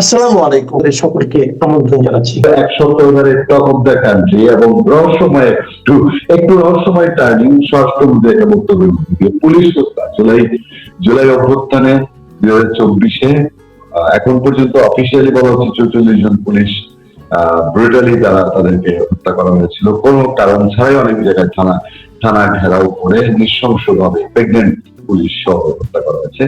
আসসালামু আলাইকুম সকলকে আমন্ত্রণ জানাচ্ছি। এক সপ্তাহ ধরে টক অফ দ্য কান্ট্রি এবং রহস্যময় একটু রহস্যময় টার্নিং স্বরাষ্ট্রমন্ত্রী একটা বক্তব্য দিয়ে পুলিশ হত্যা জুলাই অভ্যুত্থানে 2024-এ এখন পর্যন্ত অফিসিয়ালি বলা হচ্ছে 44 জন পুলিশ ব্রুটালি তাদেরকে হত্যা করা হয়েছিল কোনো কারণ ছাড়াই। অনেক জায়গায় থানা ঘেরাও করে নৃশংসভাবে প্রেগনেন্ট পুলিশ সহ হত্যা করা হয়েছে।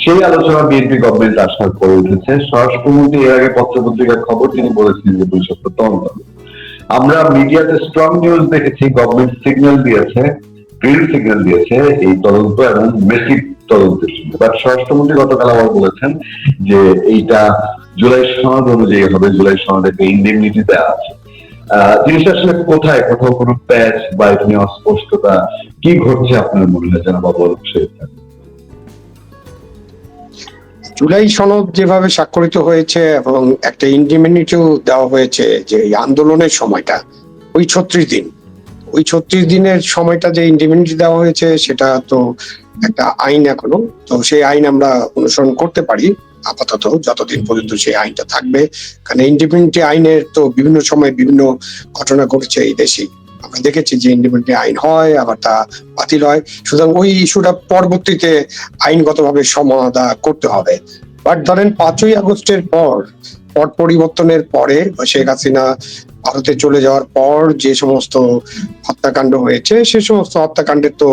সেই আলোচনা বিএনপি গভর্নমেন্ট আসার পরে উঠেছে। স্বরাষ্ট্রমন্ত্রী এর আগে পত্রপত্রিকার খবর তিনি বলেছিলেন যে পুলিশ হত্যা তদন্ত। আমরা মিডিয়াতে স্ট্রং নিউজ দেখেছি, গভর্নমেন্ট সিগন্যাল দিয়েছে, গ্রিন সিগন্যাল দিয়েছে এই তদন্ত এবং মেসিভ তদন্তের জন্য। বাট স্বরাষ্ট্রমন্ত্রী গতকাল আবার বলেছেন যে এইটা জুলাই সনদ অনুযায়ী হবে, জুলাই সনদে একটা ইন্ডেমনিটি দেওয়া আছে। জিনিসটা আসলে কোথায়, কোথাও কোনো প্যাচ বা এখানে অস্পষ্টতা কি ঘটছে আপনার মনে হয় যেন বাবু? জুলাই সনদ যেভাবে স্বাক্ষরিত হয়েছে এবং একটা ইন্ডিমেনিটিও দেওয়া হয়েছে যে এই আন্দোলনের সময়টা ওই 36 দিনের সময়টা যে ইন্ডিমেনিটি দেওয়া হয়েছে সেটা তো একটা আইন এখনো, তো সেই আইন আমরা অনুসরণ করতে পারি আপাতত যতদিন পর্যন্ত সেই আইনটা থাকবে। কারণ ইন্ডিপেন্ডেন্ট আইনের তো বিভিন্ন সময় বিভিন্ন ঘটনা ঘটেছে এই দেশে, আমরা দেখেছি যে ইন্ডিপেন্ডেন্ট আইন হয় আবার তা বাতিল হয়। সুতরাং ওই ইস্যুটা পরবর্তীতে আইনগতভাবে সমাধা করতে হবে। বাট ধরেন 5ই আগস্টের পট পরিবর্তনের পরে শেখ হাসিনা ভারতে চলে যাওয়ার পর যে সমস্ত হত্যাকাণ্ড হয়েছে সে সমস্ত হত্যাকাণ্ডের তো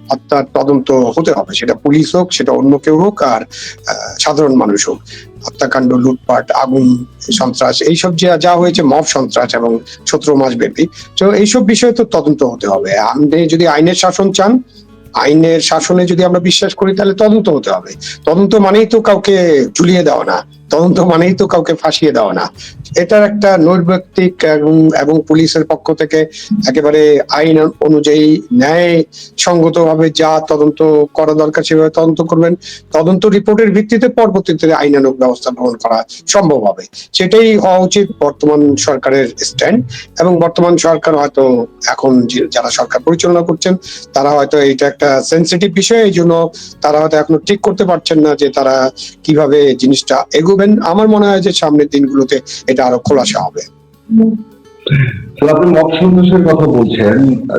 হত্যার তদন্ত হতে হবে, সেটা পুলিশ হোক, সেটা অন্য কেউ হোক, আর সাধারণ মানুষ হোক। হত্যাকাণ্ড, লুটপাট, আগুন, সন্ত্রাস, এইসব যা হয়েছে, মব সন্ত্রাস এবং 17 মাস ব্যাপী, তো এইসব বিষয়ে তো তদন্ত হতে হবে। আপনি যদি আইনের শাসন চান, আইনের শাসনে যদি আমরা বিশ্বাস করি, তাহলে তদন্ত হতে হবে। তদন্ত মানেই তো কাউকে ঝুলিয়ে দেওয়া না, তদন্ত মানেই তো কাউকে ফাঁসিয়ে দেওয়া না। এটার একটা নৈর্ব্যক্তিক এবং পুলিশের পক্ষ থেকে একেবারে আইন অনুযায়ী ন্যায় সঙ্গত ভাবে যা তদন্ত করা দরকার সেভাবে তদন্ত করবেন। তদন্ত রিপোর্টের ভিত্তিতে পরবর্তীতে আইনানুগ ব্যবস্থা গ্রহণ করা সম্ভব হবে, সেটাই হওয়া উচিত বর্তমান সরকারের স্ট্যান্ড। এবং বর্তমান সরকার হয়তো এখন যারা সরকার পরিচালনা করছেন তারা হয়তো এটা একটা সেন্সিটিভ বিষয়, এই জন্য তারা হয়তো এখনো ঠিক করতে পারছেন না যে তারা কিভাবে জিনিসটা এগোবেন। আমার মনে হয় যে সামনের দিনগুলোতে এটা আরো খোলাসা হবে। আপনি মব সন্ত্রাসের কথা বলছেন।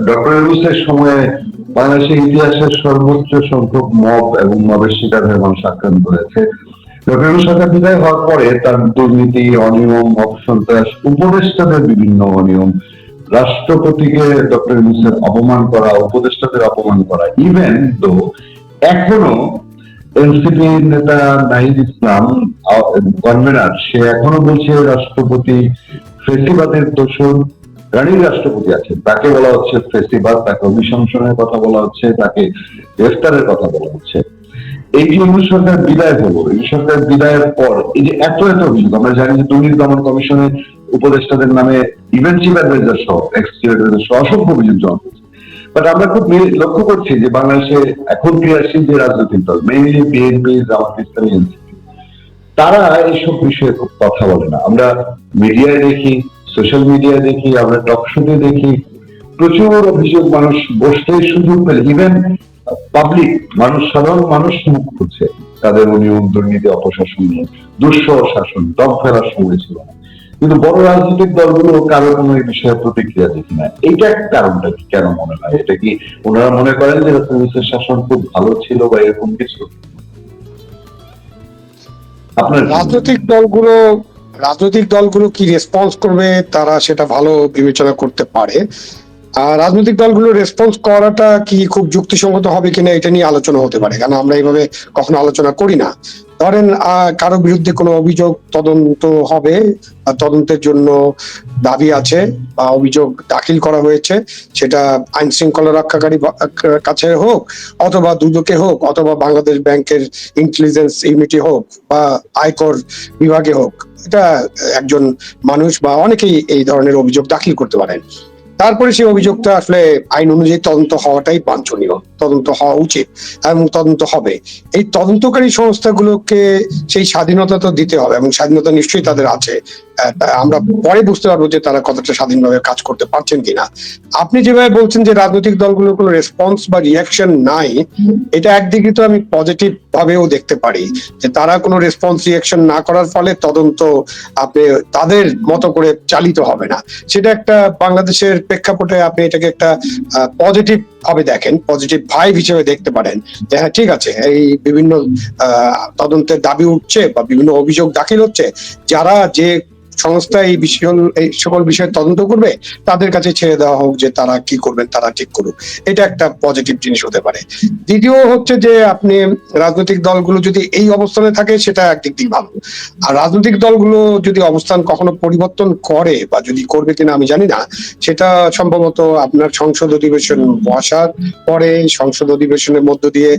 ডক্টর ইউনূসের সময়ে বাংলাদেশের ইতিহাসের সর্বোচ্চ সংখ্যক মব এবং মবের শিকার হয়ে মানুষ আক্রান্ত হয়েছে। ডক্টর ইউনূস সরকার বিদায় হওয়ার পরে তার দুর্নীতি, অনিয়ম, মব সন্ত্রাস, উপদেষ্টাদের বিভিন্ন অনিয়ম, রাষ্ট্রপতিকে ডক্টর ইউনূসের অপমান করা, উপদেষ্টাদের অপমান করা, ইভেন তো এখনো এনসিপি নেতা নাহিদ ইসলাম কনভেনার, সে এখনো বলছে রাষ্ট্রপতি ফেসিবাদের দোষর। রানীর রাষ্ট্রপতি আছেন, তাকে বলা হচ্ছে ফেসিবাদ, তাকে অভিশংসনের কথা বলা হচ্ছে, তাকে গ্রেফতারের কথা বলা হচ্ছে। এই যে ইউনূস সরকার বিদায় হলো, এই সরকার বিদায়ের পর এই যে এত অভিযোগ, আমরা জানি যে দুর্নীতি দমন কমিশনের উপদেষ্টাদের নামে ইভেন চিফ অ্যাডভাইজার সহ, এক্স চিফ অ্যাডভাইজার সহ অসংখ্য অভিযোগ জমা হয়েছে। বাট আমরা খুব লক্ষ্য করছি যে বাংলাদেশে এখন ক্রিয়াশীল যে রাজনৈতিক দল, mainly BNP, Jamaat Islami, NCP, তারা এইসব বিষয়ে খুব কথা বলে না। আমরা মিডিয়ায় দেখি, সোশ্যাল মিডিয়ায় দেখি, আমরা টক শোতে দেখি, প্রচুর অভিযোগ। মানুষ বসতেই সুযোগ পেলে, ইভেন পাবলিক মানুষ, সাধারণ মানুষ মুখ খুঁজছে তাদের অনিয়ম, দুর্নীতি, অপশাসন নিয়ে। দুঃসহ শাসন, দম ফেলার সময় ছিল না। কিন্তু বড় রাজনৈতিক দলগুলো কারো কোনো এই বিষয়ে প্রতিক্রিয়া দেখি না। এইটা কারণটা কি, কেন মনে হয়? এটা কি ওনারা মনে করেন যে পুলিশের শাসন খুব ভালো ছিল বা এরকম কিছু? আপনার রাজনৈতিক দলগুলো কি রেসপন্স করবে, তারা সেটা ভালো বিবেচনা করতে পারে। আর রাজনৈতিক দলগুলো রেসপন্স করাটা কি খুব যুক্তিসঙ্গত হবে কিনা এটা নিয়ে আলোচনা হতে পারে, কারণ আমরা এইভাবে কখনো আলোচনা করি না। ধরেন কারো বিরুদ্ধে কোনো অভিযোগ তদন্ত হবে, তদন্তের জন্য দাবি আছে বা অভিযোগ দাখিল করা হয়েছে, সেটা আইন শৃঙ্খলা রক্ষাকারী কাছে হোক, অথবা দুদকে হোক, অথবা বাংলাদেশ ব্যাংকের ইন্টেলিজেন্স ইউনিটি হোক, বা আয়কর বিভাগে হোক। এটা একজন মানুষ বা অনেকেই এই ধরনের অভিযোগ দাখিল করতে পারেন। তারপরে সেই অভিযোগটা আসলে আইন অনুযায়ী তদন্ত হওয়াটাই বাঞ্ছনীয়, তদন্ত হওয়া উচিত এবং তদন্ত হবে। এই তদন্তকারী সংস্থাগুলোকে সেই স্বাধীনতা তো দিতে হবে, এবং স্বাধীনতা নিশ্চয়ই তাদের আছে। আমরা পরে বুঝতে পারবো যে তারা কতটা স্বাধীনভাবে কাজ করতে পারছেন কিনা। আপনি যেভাবে বলছেন যে রাজনৈতিক দলগুলোর কোনো রেসপন্স বা রিয়াকশন নাই, এটা একদিকে তো আমি পজিটিভ ভাবেও দেখতে পারি যে তারা কোনো রেসপন্স রিয়াকশন না করার ফলে তদন্ত আপনি তাদের মতো করে চালিত হবে না। সেটা একটা বাংলাদেশের প্রেক্ষাপটে আপনি এটাকে একটা পজিটিভ ভাবে দেখেন, পজিটিভ ভাইব হিসেবে দেখতে পারেন যে হ্যাঁ ঠিক আছে, এই বিভিন্ন তদন্তের দাবি উঠছে বা বিভিন্ন অভিযোগ দাখিল হচ্ছে, যারা যে সংস্থা এই সকল বিষয়ে তদন্ত করবে তাদের কাছে ছেড়ে দেওয়া হোক যে তারা কি করবেন, তারা ঠিক করুক। এটা একটা পজিটিভ জিনিস হতে পারে। দ্বিতীয় হচ্ছে যে আপনি রাজনৈতিক দলগুলো যদি এই অবস্থানে থাকে সেটা একদিক দিয়ে ভালো। আর রাজনৈতিক দলগুলো যদি অবস্থান কখনো পরিবর্তন করে বা যদি করবে কিনা আমি জানি না, সেটা সম্ভবত আপনার সংসদ অধিবেশন বসার পরে, সংসদ অধিবেশনের মধ্য দিয়ে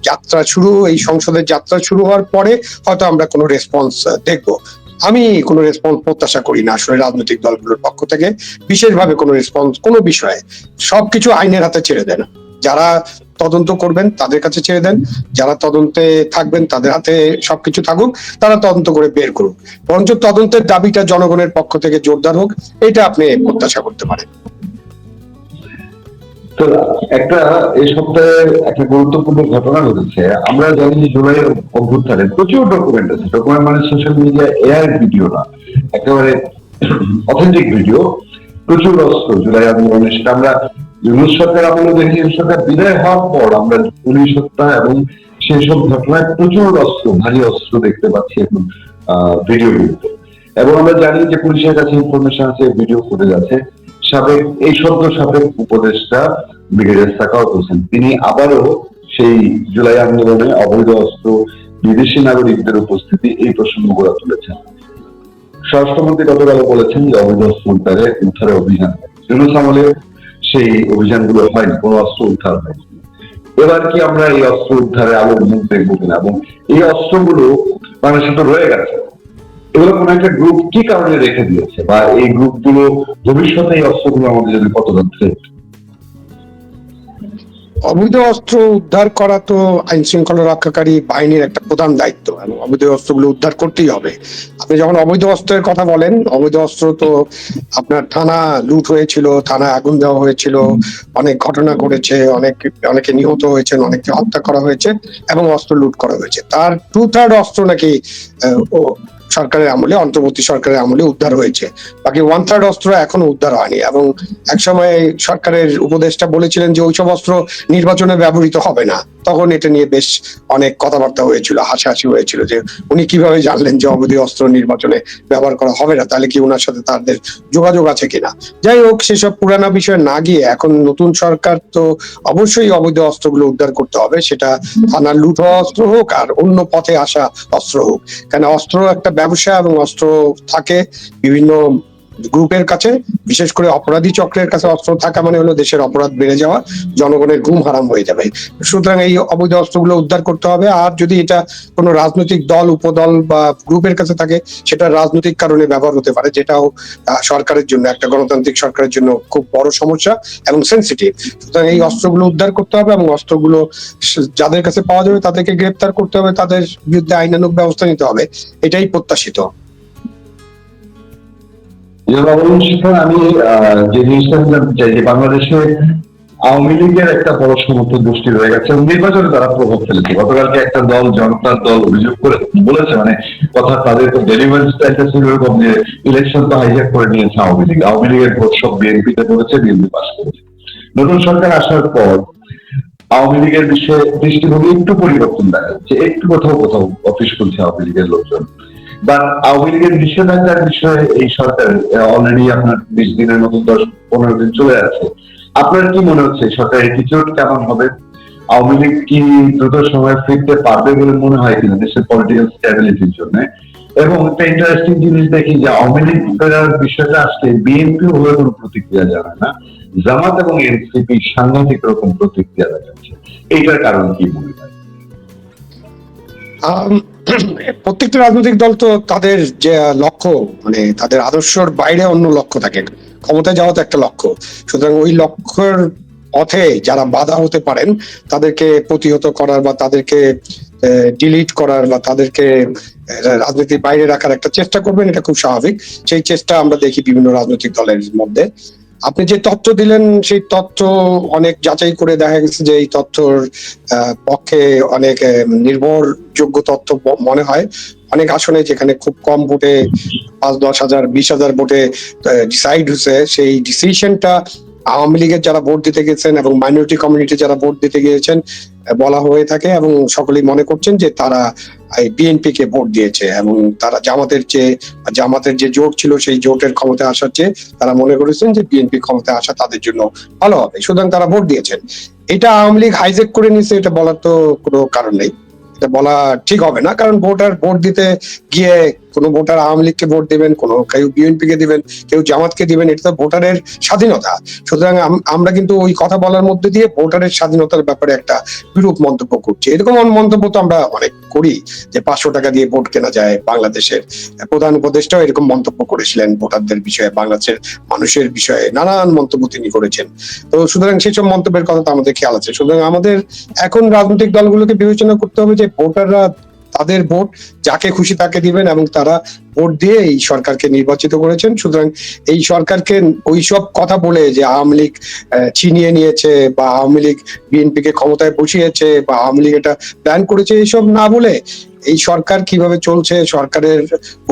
যাত্রা শুরু, এই সংসদের যাত্রা শুরু হওয়ার পরে হয়তো আমরা কোনো রেসপন্স দেখবো। আমি কোনো রেসপন্স প্রত্যাশা করি না আসলে রাজনৈতিক দলগুলোর পক্ষ থেকে বিশেষভাবে কোনো রেসপন্স কোনো বিষয়ে। সবকিছু আইনের হাতে ছেড়ে দেন, যারা তদন্ত করবেন তাদের কাছে ছেড়ে দেন, যারা তদন্তে থাকবেন তাদের হাতে সবকিছু থাকুক, তারা তদন্ত করে বের করুক। বরঞ্চ তদন্তের দাবিটা জনগণের পক্ষ থেকে জোরদার হোক, এটা আপনি প্রত্যাশা করতে পারেন। তো একটা এই সপ্তাহে একটা গুরুত্বপূর্ণ ঘটনা ঘটেছে। আমরা জানি যে জুলাই অভ্যুত্থানে প্রচুর ডকুমেন্ট আছে। ডকুমেন্ট মানে সোশ্যাল মিডিয়া এআই ভিডিও না, একেবারে অথেন্টিক ভিডিও। প্রচুর অস্ত্র জুলাই আন্দোলনে, সেটা আমরা ইউনূস সরকার আমলে দেখি, ইউনূস সরকার বিদায় হওয়ার পর আমরা পুলিশ হত্যা এবং সেই সব ঘটনায় প্রচুর অস্ত্র, ভারী অস্ত্র দেখতে পাচ্ছি এখন ভিডিওগুলোতে। এবং আমরা জানি যে পুলিশের কাছে ইনফরমেশন আছে, ভিডিও ফুটেজ আছে। সাবেক এই সদ্য সাবেক উপদেষ্টা ব্রিগেডিয়ার সাখাওয়াত হোসেন, তিনি আবারও সেই জুলাই আন্দোলনে অবৈধ অস্ত্র, বিদেশি নাগরিকদের উপস্থিতি, এই প্রসঙ্গগুলো তুলেছেন। স্বরাষ্ট্রমন্ত্রী গতকাল বলেছেন যে অবৈধ অস্ত্র উদ্ধারে অভিযান, ইউনূস আমলে সেই অভিযানগুলো হয়নি, কোনো অস্ত্র উদ্ধার হয়নি। এবার কি আমরা এই অস্ত্র উদ্ধারে আলোর মুখ দেখবো কিনা? এবং এই অস্ত্রগুলো বাংলাদেশে তো রয়ে গেছে, এগুলো কোন একটা গ্রুপ কি কারণে রেখে দিয়েছে, বা এই গ্রুপগুলো ভবিষ্যতে এই অস্ত্রগুলো আমাদের যদি কতটা থ্রেট? অবৈধ অস্ত্র উদ্ধার করা তো আইন শৃঙ্খলা রক্ষাকারী বাহিনীর একটা প্রধান দায়িত্ব এবং অবৈধ অস্ত্রগুলো উদ্ধার করতেই হবে। আপনি যখন অবৈধ অস্ত্রের কথা বলেন, অবৈধ অস্ত্র তো আপনার থানা লুট হয়েছিল, থানায় আগুন দেওয়া হয়েছিল, অনেক ঘটনা ঘটেছে, অনেকে নিহত হয়েছেন, অনেককে হত্যা করা হয়েছে এবং অস্ত্র লুট করা হয়েছে। তার 2/3 অস্ত্র নাকি সরকারের আমলে, অন্তর্বর্তী সরকারের আমলে উদ্ধার হয়েছে, বাকি 1/3 অস্ত্র এখনো উদ্ধার হয়নি। এবং একসময় সরকারের উপদেষ্টা বলেছিলেন যে ওইসব অস্ত্র নির্বাচনে ব্যবহৃত হবে না। তখন এটা নিয়ে বেশ অনেক কথাবার্তা হয়েছিল, হাসাহাসি হয়েছিল যে উনি কিভাবে জানলেন যে অবৈধ অস্ত্র নির্বাচনে ব্যবহার করা হবে না, তাহলে কি ওনার সাথে তাদের যোগাযোগ আছে কিনা। যাই হোক, সেসব পুরানা বিষয়ে না গিয়ে এখন নতুন সরকার তো অবশ্যই অবৈধ অস্ত্রগুলো উদ্ধার করতে হবে, সেটা থানার লুট হওয়া অস্ত্র হোক আর অন্য পথে আসা অস্ত্র হোক। কারণ অস্ত্র একটা ব্যবসা এবং অস্ত্র থাকে বিভিন্ন গ্রুপের কাছে, বিশেষ করে অপরাধী চক্রের কাছে অস্ত্র থাকা মানে হলো দেশের অপরাধ বেড়ে যাওয়া, জনগণের ঘুম হারাম হয়ে যাবে। সুতরাং এই অবৈধ অস্ত্রগুলো উদ্ধার করতে হবে। আর যদি এটা কোনো রাজনৈতিক দল, উপদল বা গ্রুপের কাছে থাকে, সেটা রাজনৈতিক কারণে ব্যবহার হতে পারে, যেটাও সরকারের জন্য, একটা গণতান্ত্রিক সরকারের জন্য খুব বড় সমস্যা এবং সেন্সিটিভ। সুতরাং এই অস্ত্রগুলো উদ্ধার করতে হবে এবং অস্ত্রগুলো যাদের কাছে পাওয়া যাবে তাদেরকে গ্রেপ্তার করতে হবে, তাদের বিরুদ্ধে আইনানুগ ব্যবস্থা নিতে হবে, এটাই প্রত্যাশিত। আমি যে জিনিসটা জানতে চাই যে বাংলাদেশে আওয়ামী লীগের একটা বড় সমর্থক গোষ্ঠী রয়ে গেছে এবং নির্বাচনে তারা প্রভাব ফেলেছে। গতকালকে একটা দল, জনতার দল, অভিযোগ করে বলেছে, মানে কথা তাদের তো ডেলিভারেন্সটা একটা ছিল এরকম যে ইলেকশন তো হাইজ্যাক করে নিয়েছে আওয়ামী লীগ, আওয়ামী লীগের ভোট সব বিএনপিতে পড়েছে, বিএনপি পাস করেছে। নতুন সরকার আসার পর আওয়ামী লীগের বিষয়ে দৃষ্টিভঙ্গি একটু পরিবর্তন দেখা যাচ্ছে, একটু কোথাও কোথাও অফিস খুলছে আওয়ামী লীগের লোকজন। বা আওয়ামী লীগের নিষেধাজ্ঞার বিষয়ে এই সরকার অলরেডি আপনার 20 দিনের মতো 10-15 দিন চলে আছে। আপনার কি মনে হচ্ছে সরকারের অ্যাটিটিউড কেমন হবে? আওয়ামী লীগ কি দ্রুত সময় ফিরতে পারবে বলে মনে হয় কিনা দেশের পলিটিক্যাল স্ট্যাবিলিটির জন্য? এবং একটা ইন্টারেস্টিং জিনিস দেখি যে আওয়ামী লীগ ফেরার বিষয়টা আসলে বিএনপি হয়ে কোনো প্রতিক্রিয়া জানায় না, জামাত এবং এনসিপি সাংঘাতিক রকম প্রতিক্রিয়া দেখাচ্ছে। এইটার কারণ কি মনে হয়? প্রত্যেকটা রাজনৈতিক দল তো তাদের যে লক্ষ্য, মানে তাদের আদর্শের বাইরে অন্য লক্ষ্য থাকে। ক্ষমতায় যাওয়া তো একটা লক্ষ্য, সুতরাং ওই লক্ষ্যের পথে যারা বাধা হতে পারেন তাদেরকে প্রতিহত করার বা তাদেরকে ডিলিট করার বা তাদেরকে রাজনীতির বাইরে রাখার একটা চেষ্টা করবেন, এটা খুব স্বাভাবিক। সেই চেষ্টা আমরা দেখি বিভিন্ন রাজনৈতিক দলের মধ্যে। আপনি যে তথ্য দিলেন সেই তথ্য অনেক যাচাই করে দেখা গেছে যে এই তথ্যর পক্ষে অনেক নির্ভরযোগ্য তথ্য মনে হয়। অনেক আসনে যেখানে খুব কম ভোটে 5-10 হাজার 20 হাজার ভোটে ডিসাইড হয়েছে, সেই ডিসিশনটা আওয়ামী লীগের যারা ভোট দিতে গেছেন এবং মাইনরিটি কমিউনিটি যারা ভোট দিতে গিয়েছেন বলা হয়ে থাকে, এবং সকলেই মনে করছেন যে তারা বিএনপি কে ভোট দিয়েছে এবং তারা জামাতের যে জোট ছিল সেই জোটের ক্ষমতায় আসার চেয়ে তারা মনে করেছেন যে বিএনপি ক্ষমতায় আসা তাদের জন্য ভালো হবে, সুতরাং তারা ভোট দিয়েছেন। এটা আওয়ামী লীগ হাইজেক করে নিছে, এটা বলার তো কোনো কারণ নেই, এটা বলা ঠিক হবে না। কারণ ভোটার ভোট দিতে গিয়ে কোনো ভোটার আওয়ামী লীগকে ভোট দিবেন, কেউ বিএনপি কে দিবেন, কেউ জামাতকে দিবেন, এটা তো ভোটারের স্বাধীনতা। সুতরাং আমরা কিন্তু ওই কথা বলার মধ্যে দিয়ে ভোটারের স্বাধীনতার ব্যাপারে একটা বিরূপ মন্তব্য করছি। এরকম মন্তব্য তো আমরা অনেক করি যে 500 টাকা দিয়ে ভোট কেনা যায়। বাংলাদেশের প্রধান উপদেষ্টাও এরকম মন্তব্য করেছিলেন ভোটারদের বিষয়ে, বাংলাদেশের মানুষের বিষয়ে নানান মন্তব্য তিনি করেছেন। তো সুতরাং সেসব মন্তব্যের কথা তো আমাদের খেয়াল আছে। সুতরাং আমাদের এখন রাজনৈতিক দলগুলোকে বিবেচনা করতে হবে যে ভোটাররা তাদের ভোট যাকে খুশি তাকে দিবেন এবং তারা ভোট দিয়ে এই সরকারকে নির্বাচিত করেছেন। সুতরাং এই সরকারকে ওইসব কথা বলে যে আওয়ামী লীগ ছিনিয়ে নিয়েছে বা আওয়ামী লীগ বিএনপি কে ক্ষমতায় বসিয়েছে বা আওয়ামী লীগ এটা প্ল্যান করেছে, এইসব না বলে এই সরকার কিভাবে চলছে, সরকারের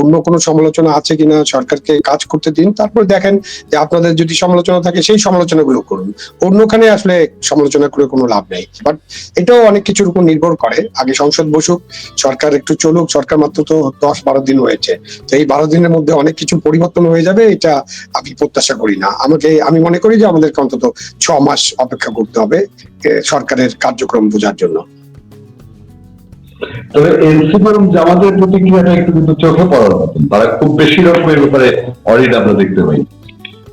অন্য কোনো সমালোচনা আছে কিনা, সরকারকে কাজ করতে দিন, তারপর দেখেন যে আপনাদের যদি সমালোচনা থাকে সেই সমালোচনাগুলো করুন। অন্যখানে আসলে সমালোচনা করে কোনো লাভ নেই। বাট এটাও অনেক কিছুর উপর নির্ভর করে। আগে সংসদ বসুক, সরকার একটু চলুক। সরকার মাত্র তো 10-12 দিন হয়েছে, তো এই 12 দিনের মধ্যে অনেক কিছু পরিবর্তন হয়ে যাবে এটা আমি প্রত্যাশা করি না। আমি মনে করি যে আমাদেরকে অন্তত 6 মাস অপেক্ষা করতে হবে সরকারের কার্যক্রম বোঝার জন্য। তবে এনসিপি এবং জামাতের প্রতিক্রিয়াটা একটু কিন্তু চোখে পড়ার মতন, তারা খুব বেশি রকমের ব্যাপারে অডিট আমরা দেখতে পাই।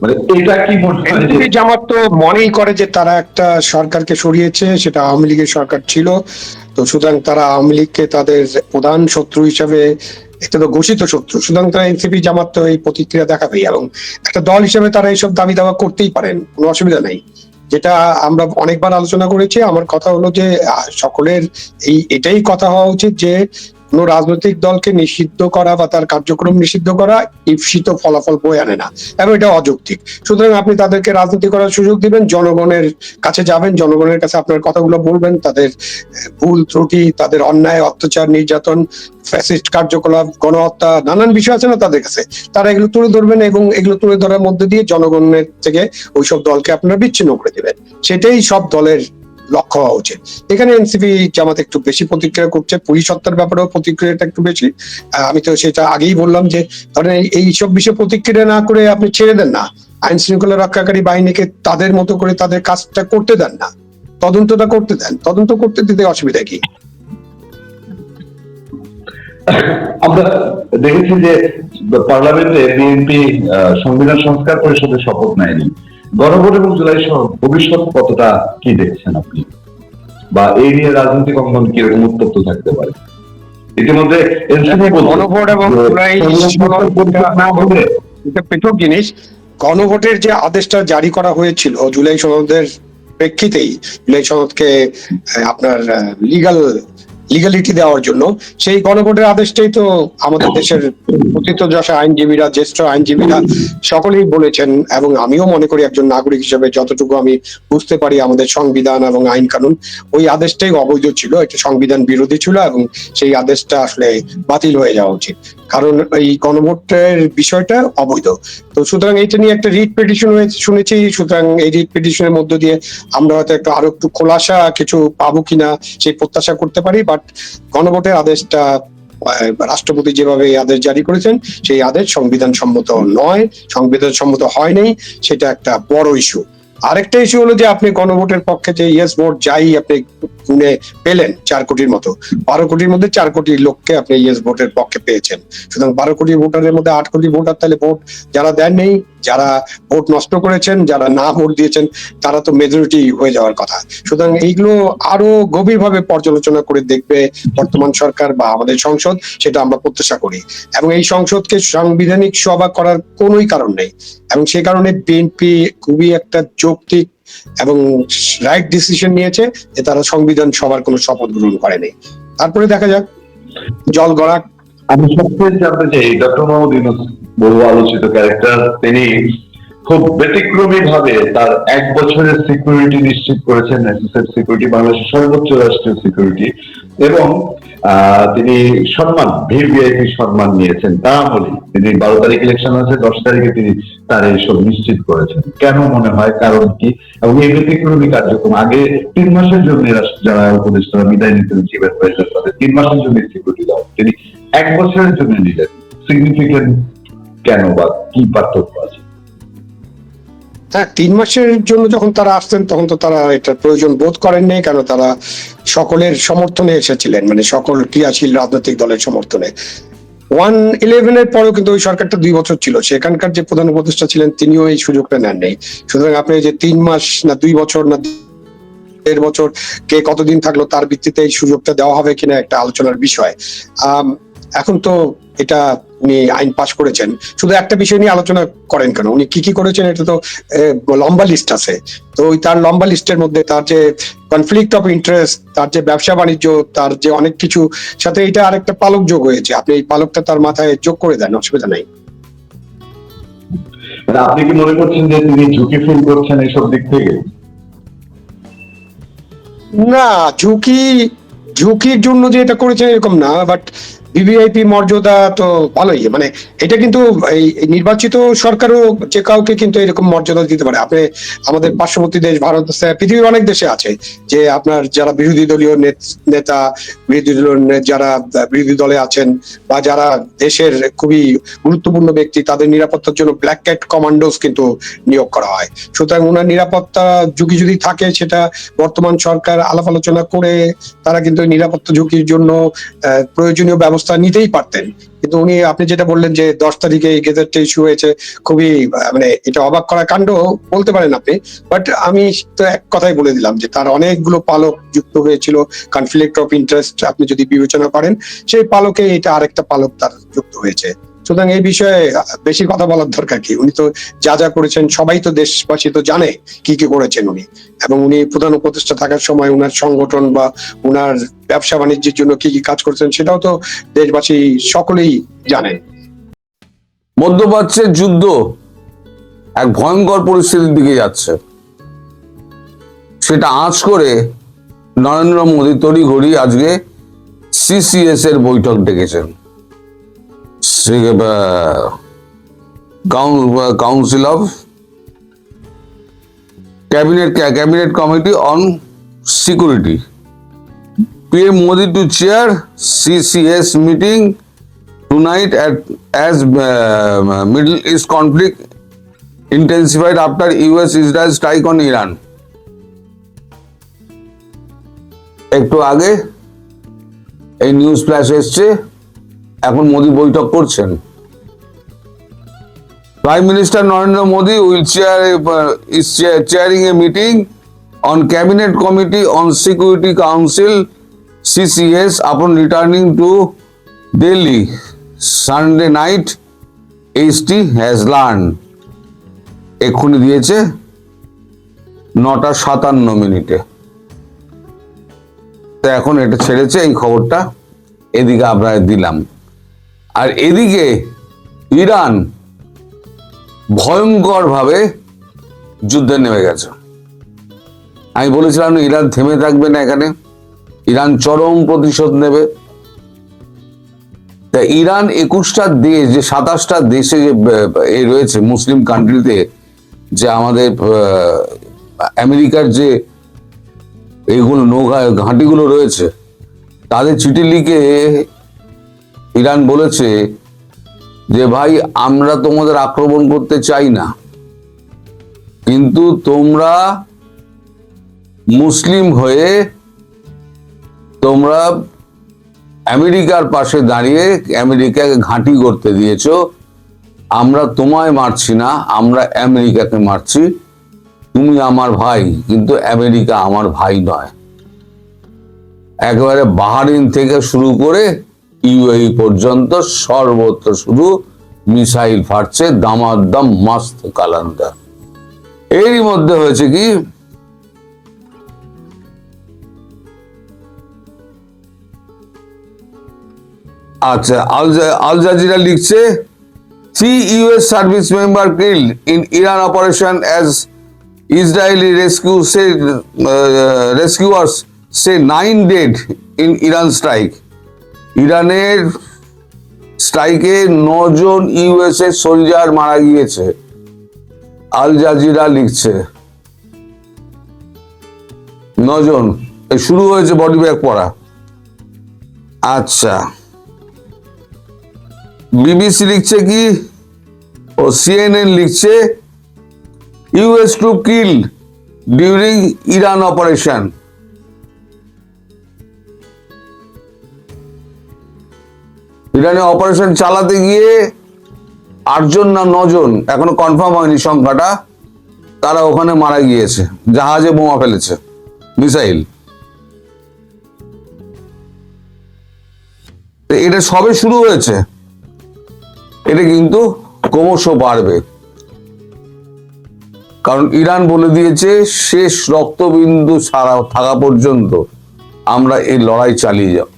মানে এটা কি মনে হয় যে জামাত তো মনেই করে যে তারা একটা সরকারকে সরিয়েছে, সেটা আওয়ামী লীগের সরকার ছিল, তো সুতরাং তারা আওয়ামী লীগকে তাদের প্রধান শত্রু হিসাবে, এটা তো ঘোষিত শত্রু, সুতরাং তারা এনসিপি জামাত তো এই প্রতিক্রিয়া দেখাবেই এবং একটা দল হিসেবে তারা এইসব দাবি দাওয়া করতেই পারেন, কোনো অসুবিধা নেই। যেটা আমরা অনেকবার আলোচনা করেছি, আমার কথা হলো যে সকলের এটাই কথা হওয়া উচিত যে কোন রাজনৈতিক দলকে নিষিদ্ধ করা বা তার কার্যক্রম নিষিদ্ধ করা ঈপ্সিত ফলাফল বয়ে আনে না এবং এটা অযৌক্তিক। সুতরাং আপনি তাদেরকে রাজনীতি করার সুযোগ দিবেন, জনগণের কাছে যাবেন, জনগণের কাছে আপনার কথাগুলো বলবেন, তাদের ভুল ত্রুটি, তাদের অন্যায় অত্যাচার নির্যাতন, ফ্যাসিস্ট কার্যকলাপ, গণহত্যা, নানান বিষয় আছে না তাদের কাছে, তারা এগুলো তুলে ধরবেন এবং এগুলো তুলে ধরার মধ্যে দিয়ে জনগণের থেকে ওইসব দলকে আপনারা বিচ্ছিন্ন করে দেবেন। সেটাই সব দলের লক্ষ্য হওয়া উচিত। এখানে এনসিপি জামাত একটু বেশি প্রতিক্রিয়া করছে, পুলিশ হত্যার ব্যাপারেও প্রতিক্রিয়াটা একটু বেশি। আমি তো সেটা আগেই বললাম যে ধরেন এইসব বিষয়ে প্রতিক্রিয়া না করে আপনি ছেড়ে দেন না, আইন শৃঙ্খলা রক্ষাকারী বাহিনীকে তাদের মতো করে তাদের কাজটা করতে দেন না, তদন্তটা করতে দেন, তদন্ত করতে দিতে অসুবিধা কি? আমরা দেখেছি যে পার্লামেন্টে বিএনপি সংবিধান সংস্কার পরিষদের শপথ নেয়নি। গণভোট এবং জুলাই সহ ভবিষ্যৎ কতটা কি দেখছেন আপনি, বা এই নিয়ে রাজনৈতিক অঙ্গন কিরকম উত্তপ্ত থাকতে পারে? ইতিমধ্যে গণভোট এবং জুলাই পৃথক জিনিস। গণভোটের যে আদেশটা জারি করা হয়েছিল জুলাই সনদের প্রেক্ষিতেই, জুলাই সনদকে আপনার লিগালিটি দেওয়ার জন্য, সেই গণভোটের আদেশটাই তো আমাদের দেশের প্রথিতযশা আইনজীবীরা, জ্যেষ্ঠ আইনজীবীরা সকলেই বলেছেন, এবং আমিও মনে করি একজন নাগরিক হিসেবে যতটুকু আমি বুঝতে পারি আমাদের সংবিধান এবং আইন কানুন, ওই আদেশটাই অবৈধ ছিল, এটা সংবিধান বিরোধী ছিল এবং সেই আদেশটা আসলে বাতিল হয়ে যাওয়া উচিত, কারণ এই গণভোটের বিষয়টা অবৈধ। তো সুতরাং এইটা নিয়ে একটা রিট পিটিশন শুনেছি, সুতরাং এই রিট পিটিশনের মধ্য দিয়ে আমরা হয়তো আরো একটু খোলাসা কিছু পাবো কিনা সেই প্রত্যাশা করতে পারি। বাট গণভোটের আদেশটা রাষ্ট্রপতি যেভাবে এই আদেশ জারি করেছেন সেই আদেশ সংবিধান সম্মত নয়, সংবিধান সম্মত হয় নাই, সেটা একটা বড় ইস্যু। আরেকটা ইস্যু হলো যে আপনি গণভোটের পক্ষে যে ইয়েস ভোট যাই আপনি গুনে পেলেন 4 কোটির মতো, 12 কোটির মধ্যে 4 কোটি লোককে আপনি ইয়েস ভোটের পক্ষে পেয়েছেন। সুতরাং 12 কোটি ভোটারের মধ্যে 8 কোটি ভোটার তাহলে ভোট যারা দেন নেই, যারা ভোট নষ্ট করেছেন, যারা না ভোট দিয়েছেন, তারা তো মেজরিটি হয়ে যাওয়ার কথা। সুতরাং এইগুলো আরো গভীরভাবে পর্যালোচনা করে দেখবে বর্তমান সরকার বা আমাদের সংসদ, সেটা আমরা প্রত্যাশা করি। এবং এই সংসদকে সাংবিধানিক সভা করার কোনোই কারণ নেই, এবং সে কারণে বিএনপি খুবই একটা যৌক্তিক এবং রাইট ডিসিশন নিয়েছে যে তারা সংবিধান সভার কোনো শপথ গ্রহণ করেনি। তারপরে দেখা যাক জল গড়াক। আমি সবচেয়ে জানতে চাই ডক্টর মোহাম্মদ ইউনূস বহু আলোচিত ক্যারেক্টার, তিনি খুব ব্যতিক্রমী ভাবে তার 1 বছরের সিকিউরিটি নিশ্চিত করেছেন, এসএসএফ সিকিউরিটি বাংলাদেশের সর্বোচ্চ রাষ্ট্রীয় সিকিউরিটি, এবং তিনি সম্মান ভিভিআইপি সম্মান নিয়েছেন। তা আমলে তিনি 12 তারিখ ইলেকশন আছে, 10 তারিখে তিনি তার এইসব নিশ্চিত করেছেন। কেন মনে হয়, কারণ কি? এবং এই ব্যতিক্রমী কার্যক্রম আগে 3 মাসের জন্য যারা উপদেষ্টারা বিদায় নিতেন চিফ অ্যাডভাইজার, তাদের 3 মাসের জন্য সিকিউরিটি দেওয়া, তিনি 1 বছরের জন্য নিলেন। সিগনিফিকেন্ট কেন বা কি পার্থক্য আছে? হ্যাঁ, 3 মাসের জন্য যখন তারা আসতেন তখন তো তারা এটার প্রয়োজন বোধ করেননি, কেন তারা সকলের সমর্থনে এসেছিলেন, মানে সকল ক্রিয়াশীল রাজনৈতিক দলের সমর্থনে। 1/11 পরেও কিন্তু ওই সরকারটা 2 বছর ছিল, সেখানকার যে প্রধান উপদেষ্টা ছিলেন তিনিও এই সুযোগটা নেননি। সুতরাং আপনি যে 3 মাস না 2 বছর না 1.5 বছর কে কতদিন থাকলো তার ভিত্তিতে এই সুযোগটা দেওয়া হবে কিনা একটা আলোচনার বিষয়। এখন তো এটা উনি আইন পাশ করেছেন, শুধু একটা বিষয় নিয়ে আলোচনা করেন কেন, উনি কি কি করেছেন এটা তো লম্বা লিস্ট আছে। তো ওই তার লম্বা লিস্টের মধ্যে তার যে কনফ্লিক্ট অফ ইন্টারেস্ট, তার যে ব্যবসা বাণিজ্য, তার যে অনেক কিছু সাথে এটা আরেকটা পালক যোগ হয়েছে। আপনি এই পালকটা তার মাথায় যোগ করে দেন, অসুবিধা নাই। মানে আপনি কি মনে করছেন যে তিনি ঝুঁকি ফিল করছেন এইসব দিক থেকে? না, ঝুঁকির জন্য যে এটা করেছেন এরকম না, বাট ভিভিআইপি মর্যাদা তো ভালোই, মানে এটা কিন্তু এই নির্বাচিত সরকারও যে কাউকে কিন্তু এরকম মর্যাদা দিতে পারে। আপনি আমাদের পার্শ্ববর্তী দেশ ভারত আছে, পৃথিবীর অনেক দেশে আছে যে আপনার যারা বিরোধী দলীয় নেতা, যারা বিরোধী দলে আছেন বা যারা দেশের খুবই গুরুত্বপূর্ণ ব্যক্তি, তাদের নিরাপত্তার জন্য ব্ল্যাক ক্যাট কমান্ডোস কিন্তু নিয়োগ করা হয়। সুতরাং ওনার নিরাপত্তা ঝুঁকি যদি থাকে সেটা বর্তমান সরকার আলাপ আলোচনা করে তারা কিন্তু নিরাপত্তা ঝুঁকির জন্য প্রয়োজনীয় ব্যবস্থা নিতেই পারতেন। কিন্তু উনি, আপনি যেটা বললেন যে 10 তারিখে এই গেজেটটা ইস্যু হয়েছে, খুবই মানে এটা অবাক করা কাণ্ড বলতে পারেন আপনি। বাট আমি তো এক কথাই বলে দিলাম যে তার অনেকগুলো পালক যুক্ত হয়েছিল, কনফ্লিক্ট অফ ইন্টারেস্ট আপনি যদি বিবেচনা করেন, সেই পালকে এটা আরেকটা পালক তার যুক্ত হয়েছে। সুতরাং এই বিষয়ে বেশি কথা বলার দরকার কি, উনি তো যা যা করেছেন সবাই তো, দেশবাসী তো জানে কি কি করেছেন উনি। এবং উনি প্রধান উপদেষ্টা থাকার সময় উনার সংগঠন বা উনার ব্যবসা বাণিজ্যের জন্য কি কি কাজ করেছেন সেটাও তো দেশবাসী সকলেই জানেন। মধ্যপ্রাচ্যের যুদ্ধ এক ভয়ঙ্কর পরিস্থিতির দিকে যাচ্ছে, সেটা আঁচ করে নরেন্দ্র মোদী তড়িঘড়ি আজকে সিসিএস এর বৈঠক ডেকেছেন, council of cabinet committee on security. PM Modi to chair CCS meeting tonight as Middle East conflict intensified after US-Israel strike on Iran. একটু আগে এই নিউজ ফ্ল্যাশ এসছে, এখন মোদি বৈঠক করছেন। Prime Minister Narendra Modi is chairing a meeting on Cabinet Committee on Security Council CCS upon returning to Delhi Sunday night, HT has learned. এক্ষুনি দিয়েছে 9:57 তো এখন এটা ছেড়েছে এই খবরটা, এদিকে আমরা দিলাম। আর এদিকে ইরান ভয়ঙ্কর ভাবে যুদ্ধে নেমে গেছে। আমি বলেছিলাম ইরান থেমে থাকবে না, এখানে ইরান চরম প্রতিশোধ নেবে। তা ইরান 21টা দেশ, যে 27টা দেশে যে রয়েছে মুসলিম কান্ট্রিতে, যে আমাদের আমেরিকার যে এইগুলো নৌকা ঘাঁটিগুলো রয়েছে, তাদের চিঠি লিখে ইরান বলেছে যে ভাই, আমরা তোমাদের আক্রমণ করতে চাই না, কিন্তু তোমরা মুসলিম হয়ে তোমরা আমেরিকার পাশে দাঁড়িয়ে আমেরিকাকে ঘাঁটি করতে দিয়েছো। আমরা তোমায় মারছি না, আমরা আমেরিকাকে মারছি। তুমি আমার ভাই, কিন্তু আমেরিকা আমার ভাই নয়। একেবারে বাহারিন থেকে শুরু করে ইউএই পর্যন্ত সর্বত্র শুধু মিসাইল ফাটছে, দামাদ্দাম মাস্ত কালান্দা। এরই মধ্যে হয়েছে কি, আচ্ছা, আল জাজিরা লিখছে 3 US service member killed in Iran operation as Israeli rescuers say 9 dead in Iran strike. ইরানের স্ট্রাইকে 9 জন ইউএসএ সোলজার মারা গিয়েছে, আল জাজিরা লিখছে। 9 জন, শুরু হয়েছে বডি ব্যাগ পড়া। আচ্ছা, বিবিসি লিখছে কি, ও সিএনএন লিখছে US troop killed during Iran operation. ইরানে অপারেশন চালাতে গিয়ে 8 জন না 9 জন, এখনো কনফার্ম হয়নি সংখ্যাটা, তারা ওখানে মারা গিয়েছে, জাহাজে বোমা ফেলেছে, মিসাইল। এটা সবে শুরু হয়েছে, এটা কিন্তু ক্রমশ বাড়বে, কারণ ইরান বলে দিয়েছে শেষ রক্তবিন্দু ছাড়া থাকা পর্যন্ত আমরা এই লড়াই চালিয়ে যাব।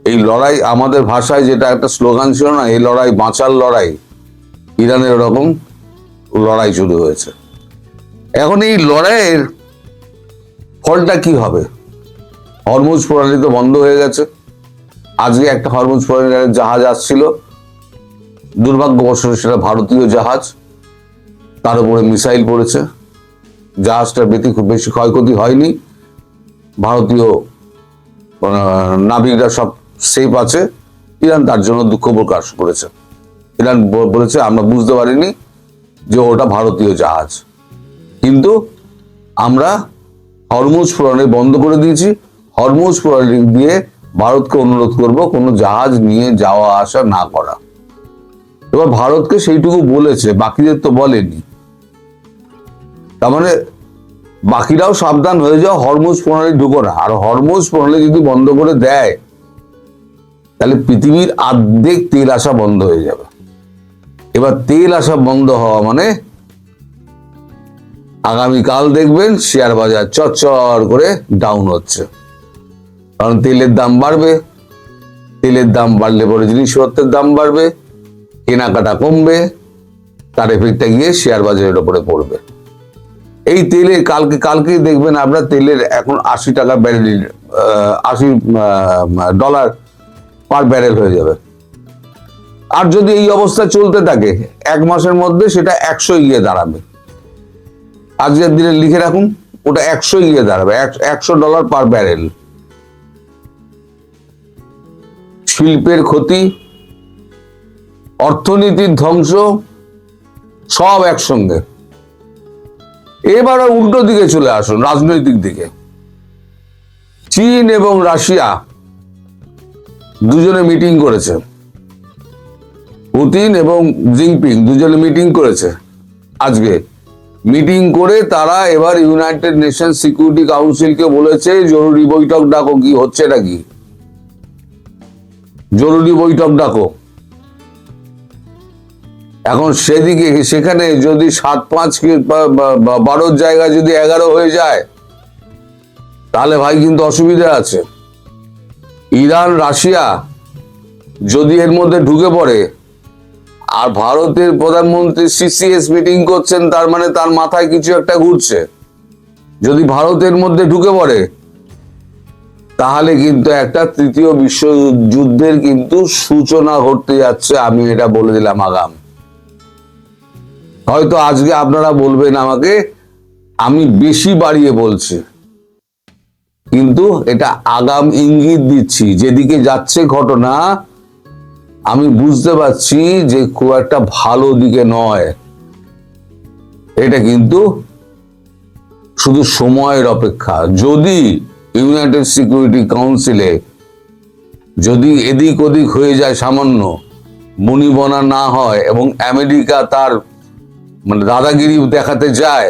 এই লড়াই, আমাদের ভাষায় যেটা একটা স্লোগান ছিল না, এই লড়াই বাঁচার লড়াই, ইরানের এরকম লড়াই শুরু হয়েছে। এখন এই লড়াইয়ের ফলটা কি হবে? হরমুজ প্রণালী তো বন্ধ হয়ে গেছে। আজকে একটা হরমুজ প্রণালীর জাহাজ আসছিল, দুর্ভাগ্যবশত সেটা ভারতীয় জাহাজ, তার উপরে মিসাইল পড়েছে। জাহাজটার খুব বেশি ক্ষয়ক্ষতি হয়নি, ভারতীয় নাবিকরা সব সেফ আছে। ইরান তার জন্য দুঃখ প্রকাশ করেছে। ইরান বলেছে আমরা বুঝতে পারিনি যে ওটা ভারতীয় জাহাজ, কিন্তু আমরা হরমুজ প্রণালী বন্ধ করে দিয়েছি। হরমুজ প্রণালী দিয়ে ভারতকে অনুরোধ করব কোনো জাহাজ নিয়ে যাওয়া আসা না করা। এবার ভারতকে সেইটুকু বলেছে, বাকিদের তো বলেনি। তার মানে বাকিরাও সাবধান হয়ে যাও, হরমুজ প্রণালী ঢুকো না। আর হরমুজ প্রণালী যদি বন্ধ করে দেয়, তাহলে পৃথিবীর অর্ধেক তেল আসা বন্ধ হয়ে যাবে। এবার তেল আসা বন্ধ হওয়া মানে আগামীকাল দেখবেন শেয়ার বাজার চরচর করে ডাউন হচ্ছে, কারণ তেলের দাম বাড়বে। তেলের দাম বাড়লে পরে জিনিসপত্রের দাম বাড়বে, কেনাকাটা কমবে, তার এফেক্টটা গিয়ে শেয়ার বাজারের উপরে পড়বে। এই তেলে কালকে দেখবেন আপনার তেলের এখন 80 টাকা ব্যারেল, $80 পার ব্যারেল হয়ে যাবে। আর যদি এই অবস্থা চলতে থাকে 1 মাসের মধ্যে সেটা 100 গিয়ে দাঁড়াবে। আজকের দিনে লিখে রাখুন, ওটা 100 গিয়ে দাঁড়াবে, $100 পার ব্যারেল। শিল্পের ক্ষতি, অর্থনীতির ধ্বংস, সব একসঙ্গে। এবার উল্টো দিকে চলে আসুন, রাজনৈতিক দিকে। চীন এবং রাশিয়া দুজনে মিটিং করেছে, পুতিন এবং জিনপিং দুজনে মিটিং করেছে। আজকে মিটিং করে তারা এবার ইউনাইটেড নেশন সিকিউরিটি কাউন্সিলকে বলেছে জরুরি বৈঠক ডাকো। কি হচ্ছে এটা? কি জরুরি বৈঠক ডাকো। এখন সেখানে যদি 7-5 12 জায়গায় যদি 11 হয়ে যায়, তাহলে ভাই কিন্তু অসুবিধা আছে। ইরান রাশিয়া যদি এর মধ্যে ঢুকে পড়ে, আর ভারতের প্রধানমন্ত্রী সিসিএস মিটিং করছেন, তার মানে তার মাথায় কিছু একটা ঘুরছে। যদি ভারতের মধ্যে ঢুকে পড়ে, তাহলে কিন্তু একটা 3য় বিশ্বযুদ্ধের কিন্তু সূচনা ঘটতে যাচ্ছে। আমি এটা বলে দিলাম আগাম। হয়তো আজকে আপনারা বলবেন আমাকে আমি বেশি বাড়িয়ে বলছি, কিন্তু এটা আগাম ইঙ্গিত দিচ্ছি। যেদিকে যাচ্ছে ঘটনা, আমি বুঝতে পারছি যে খুব একটা ভালো দিকে নয়। এটা কিন্তু শুধু সময়ের অপেক্ষা। যদি ইউনাইটেড সিকিউরিটি কাউন্সিলে যদি এদিক ওদিক হয়ে যায়, সামান্য বনিবনা না হয়, এবং আমেরিকা তার মানে দাদাগিরি দেখাতে যায়,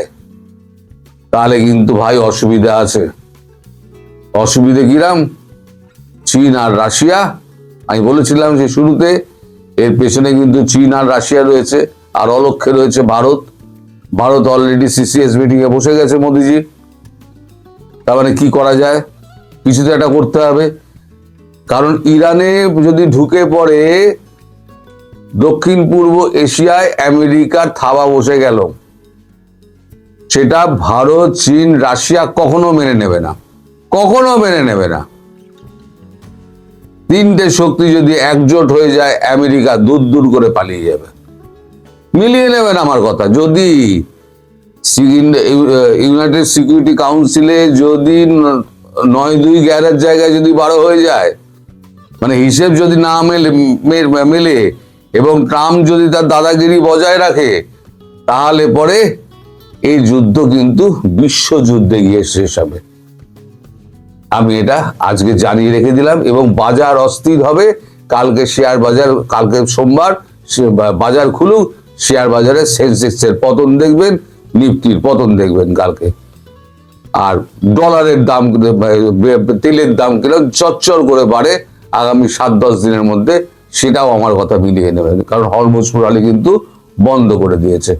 তাহলে কিন্তু ভাই অসুবিধা আছে। অসুবিধে কিরাম? চীন আর রাশিয়া, আমি বলেছিলাম যে শুরুতে, এর পেছনে কিন্তু চীন আর রাশিয়া রয়েছে, আর অলক্ষ্যে রয়েছে Bharat. Bharat already CCS meeting এ বসে গেছে মোদিজি। তার মানে কি করা যায়? কিছু তো একটা করতে হবে। কারণ ইরানে যদি ঢুকে পড়ে দক্ষিণ পূর্ব এশিয়ায় আমেরিকার থাবা বসে গেল, সেটা ভারত, চীন, রাশিয়া কখনো মেনে নেবে না, কখনো মেনে নেবে না। তিনটে শক্তি যদি একজোট হয়ে যায়, আমেরিকা দূর দূর করে পালিয়ে যাবে। মিলিয়ে নেবেন আমার কথা। যদি ইউনাইটেড সিকিউরিটি কাউন্সিলে যদি 9-2-11 জায়গায় যদি 12 হয়ে যায়, মানে হিসেব যদি না মেলে এবং ট্রাম্প যদি তার দাদাগিরি বজায় রাখে, তাহলে পরে এই যুদ্ধ কিন্তু বিশ্বযুদ্ধে গিয়ে শেষ হবে। আমি এটা আজকে জানিয়ে রেখে দিলাম। এবং বাজার অস্থির হবে। কালকে শেয়ার বাজার, কালকে সোমবার বাজার খুলুক, শেয়ার বাজারে সেন্সেক্সের পতন দেখবেন, নিফটির পতন দেখবেন কালকে। আর ডলারের দাম, তেলের দাম কিরকম চচ্চর করে বাড়ে আগামী 7-10 দিনের মধ্যে, সেটাও আমার কথা মিলিয়ে নেবেন। কারণ হরমুজ প্রণালী কিন্তু বন্ধ করে দিয়েছে।